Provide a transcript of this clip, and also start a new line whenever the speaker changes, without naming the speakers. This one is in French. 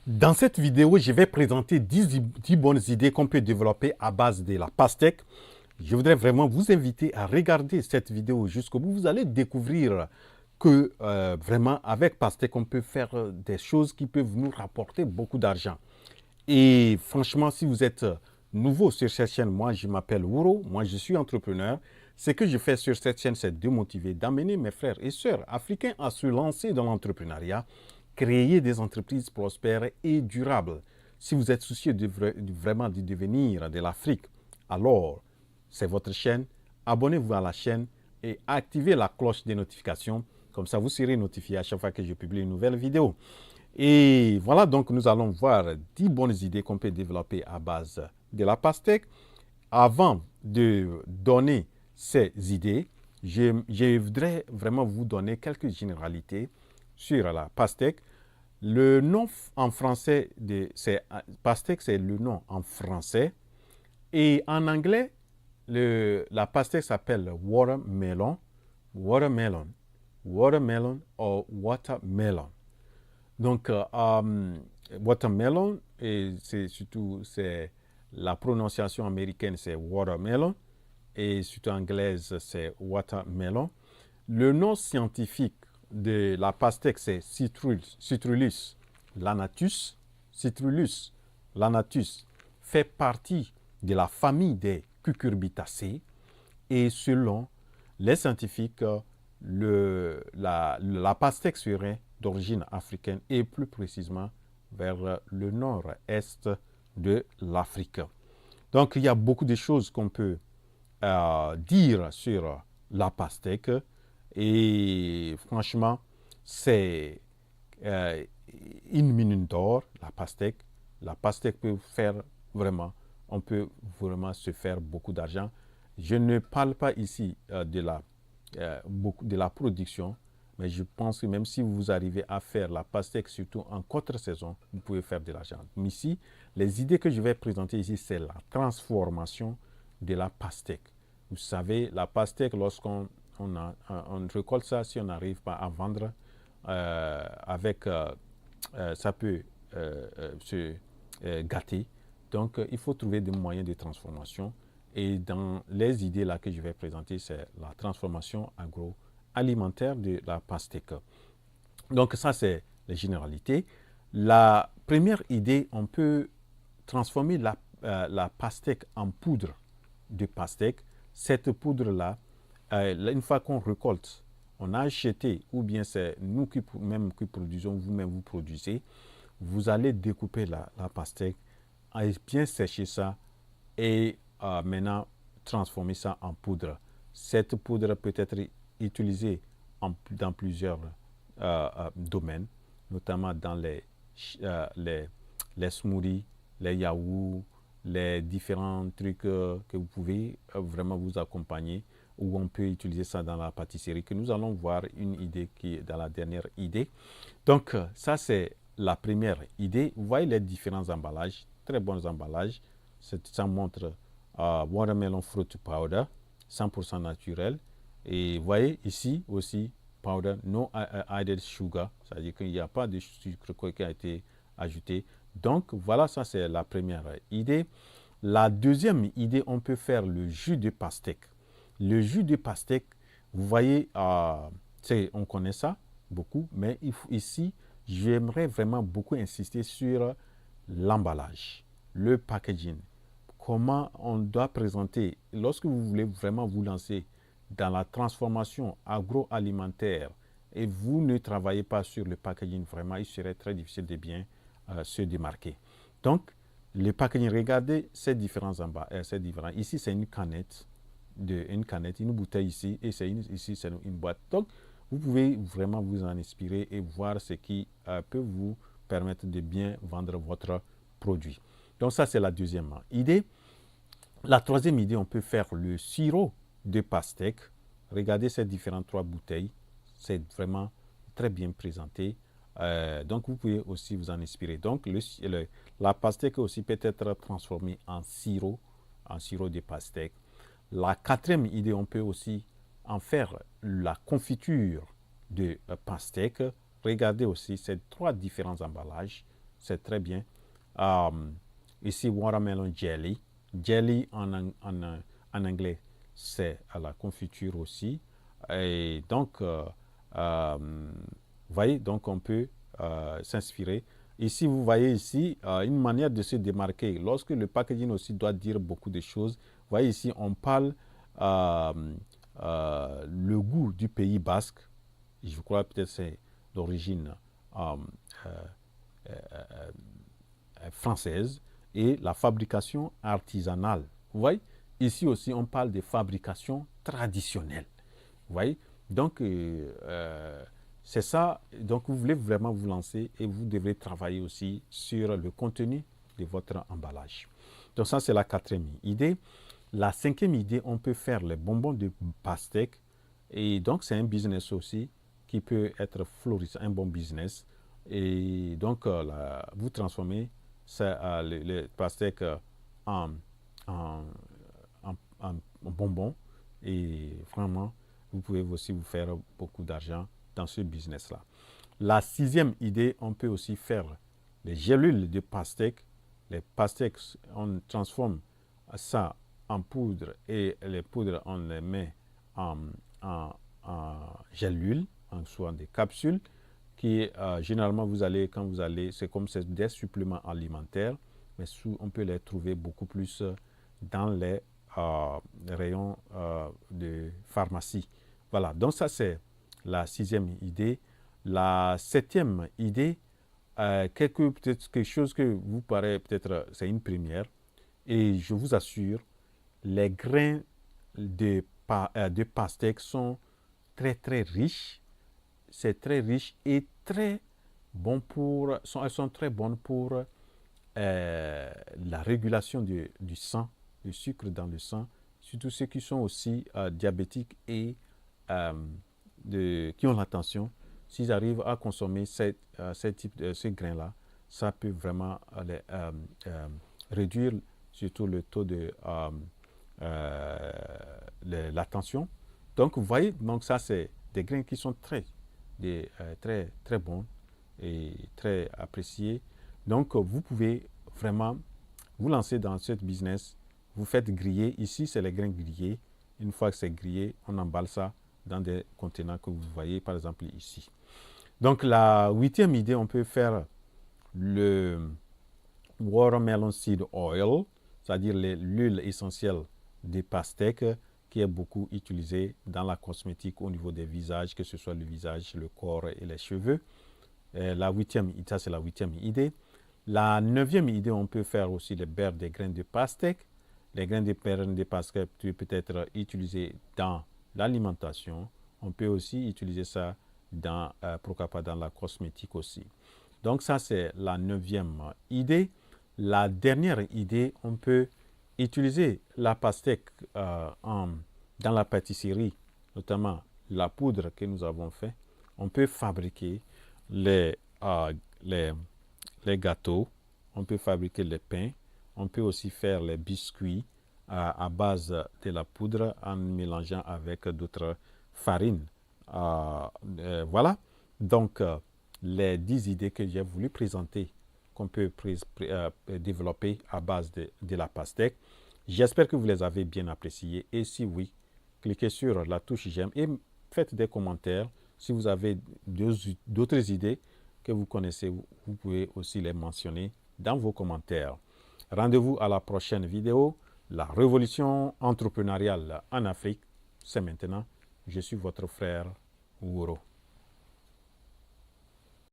Dans cette vidéo, je vais présenter 10 bonnes idées qu'on peut développer à base de la pastèque. Je voudrais vraiment vous inviter à regarder cette vidéo jusqu'au bout. Vous allez découvrir que vraiment avec pastèque, on peut faire des choses qui peuvent nous rapporter beaucoup d'argent. Et franchement, si vous êtes nouveau sur cette chaîne, moi je m'appelle Wuro, moi je suis entrepreneur. Ce que je fais sur cette chaîne, c'est de motiver, d'amener mes frères et sœurs africains à se lancer dans l'entrepreneuriat, créer des entreprises prospères et durables. Si vous êtes soucieux vraiment du devenir de l'Afrique, alors c'est votre chaîne. Abonnez-vous à la chaîne et activez la cloche des notifications. Comme ça, vous serez notifié à chaque fois que je publie une nouvelle vidéo. Et voilà, donc nous allons voir 10 bonnes idées qu'on peut développer à base de la pastèque. Avant de donner ces idées, je voudrais vraiment vous donner quelques généralités sur la pastèque. Le nom en français, pastèque, c'est le nom en français. Et en anglais, la pastèque s'appelle watermelon, watermelon, watermelon ou watermelon. Donc, watermelon, et c'est surtout, c'est la prononciation américaine, c'est watermelon, et surtout anglaise, c'est watermelon. Le nom scientifique de la pastèque, c'est Citrullus lanatus. Citrullus lanatus fait partie de la famille des cucurbitacées et selon les scientifiques, la pastèque serait d'origine africaine et plus précisément vers le nord-est de l'Afrique. Donc il y a beaucoup de choses qu'on peut dire sur la pastèque et franchement c'est euh, une mine d'or, la pastèque. La pastèque peut faire vraiment, on peut vraiment se faire beaucoup d'argent. Je ne parle pas ici de la production, mais je pense que même si vous arrivez à faire la pastèque, surtout en contre-saison, vous pouvez faire de l'argent. Mais ici, les idées que je vais présenter ici, c'est la transformation de la pastèque. Vous savez, la pastèque, lorsqu'on on récolte ça, si on n'arrive pas à vendre, ça peut se gâter. Donc, il faut trouver des moyens de transformation. Et dans les idées là que je vais présenter, c'est la transformation agroalimentaire de la pastèque. Donc, ça, c'est les généralités. La première idée, on peut transformer la pastèque en poudre de pastèque. Cette poudre-là, une fois qu'on récolte, on a acheté, ou bien c'est nous qui produisons, vous-même vous produisez, vous allez découper la pastèque, bien sécher ça et maintenant transformer ça en poudre. Cette poudre peut être utilisée dans plusieurs domaines, notamment dans les smoothies, les yaourts, les différents trucs que vous pouvez vraiment vous accompagner, ou on peut utiliser ça dans la pâtisserie, que nous allons voir une idée qui est dans la dernière idée. Donc, ça, c'est la première idée. Vous voyez les différents emballages, très bons emballages. Ça montre watermelon fruit powder, 100% naturel. Et vous voyez ici aussi, powder, no added sugar, c'est-à-dire qu'il n'y a pas de sucre qui a été ajouté. Donc, voilà, ça, c'est la première idée. La deuxième idée, on peut faire le jus de pastèque. Le jus de pastèque, vous voyez, on connaît ça beaucoup, mais ici, j'aimerais vraiment beaucoup insister sur l'emballage, le packaging. Comment on doit présenter, lorsque vous voulez vraiment vous lancer dans la transformation agroalimentaire et vous ne travaillez pas sur le packaging, vraiment, il serait très difficile de bien se démarquer. Donc, le packaging, regardez ces différents emballages. Ici, c'est une canette, une bouteille ici, et ici, c'est une boîte. Donc, vous pouvez vraiment vous en inspirer et voir ce qui peut vous permettre de bien vendre votre produit. Donc, ça, c'est la deuxième idée. La troisième idée, on peut faire le sirop de pastèque. Regardez ces différentes trois bouteilles. C'est vraiment très bien présenté. Donc, vous pouvez aussi vous en inspirer. Donc, la pastèque aussi peut être transformée en sirop de pastèque. La quatrième idée, on peut aussi en faire la confiture de pastèque. Regardez aussi ces trois différents emballages. c'est très bien. Ici, watermelon jelly. Jelly en anglais, c'est à la confiture aussi. Et donc, vous voyez, donc on peut s'inspirer. Ici, vous voyez ici une manière de se démarquer. Lorsque le packaging aussi doit dire beaucoup de choses, vous voyez ici, on parle le goût du Pays basque. Je crois peut-être c'est d'origine française et la fabrication artisanale. Vous voyez, ici aussi, on parle de fabrication traditionnelle. Vous voyez, donc c'est ça. Donc vous voulez vraiment vous lancer et vous devez travailler aussi sur le contenu de votre emballage. Donc ça, c'est la quatrième idée. La cinquième idée, on peut faire les bonbons de pastèque. Et donc, c'est un business aussi qui peut être florissant, un bon business. Et donc, vous transformez les pastèques en, en, en bonbons. Et vraiment, vous pouvez aussi vous faire beaucoup d'argent dans ce business-là. La sixième idée, on peut aussi faire les gélules de pastèque. Les pastèques, on transforme ça en poudre et les poudres, on les met en gélules, soit des capsules, qui généralement, quand vous allez, c'est comme des suppléments alimentaires, mais on peut les trouver beaucoup plus dans les rayons de pharmacie. Voilà, donc ça c'est la sixième idée. La septième idée, peut-être quelque chose que vous paraît peut-être c'est une première, et je vous assure, les grains de pastèque sont très très riches. C'est très riche et très bon elles sont très bonnes pour la régulation du sang, du sucre dans le sang, surtout ceux qui sont aussi diabétiques et qui ont la tension. S'ils arrivent à consommer ce grain-là, ça peut vraiment réduire surtout le taux de la tension. Donc, vous voyez, donc ça, c'est des grains qui sont très, très bons et très appréciés. Donc, vous pouvez vraiment vous lancer dans ce business. Vous faites griller. Ici, c'est les grains grillés. Une fois que c'est grillé, on emballe ça dans des contenants que vous voyez, par exemple, ici. Donc, la huitième idée, on peut faire le watermelon seed oil, c'est-à-dire l'huile essentielle des pastèques qui est beaucoup utilisée dans la cosmétique au niveau des visages, que ce soit le visage, le corps et les cheveux. Ça, c'est la huitième idée. La neuvième idée, on peut faire aussi le beurre des graines de pastèque. Les graines de pastèque peuvent être utilisées dans l'alimentation. On peut aussi utiliser ça pourquoi pas dans la cosmétique aussi. Donc ça, c'est la neuvième idée. La dernière idée, on peut utiliser la pastèque dans la pâtisserie, notamment la poudre que nous avons fait. On peut fabriquer les gâteaux, on peut fabriquer les pains, on peut aussi faire les biscuits à base de la poudre en mélangeant avec d'autres farines. Voilà, donc les 10 idées que j'ai voulu présenter qu'on peut développer à base de la pastèque. J'espère que vous les avez bien appréciées et si oui, cliquez sur la touche j'aime et faites des commentaires. Si vous avez d'autres idées que vous connaissez, vous pouvez aussi les mentionner dans vos commentaires. Rendez-vous à la prochaine vidéo. La révolution entrepreneuriale en Afrique, c'est maintenant. Je suis votre frère Ouro.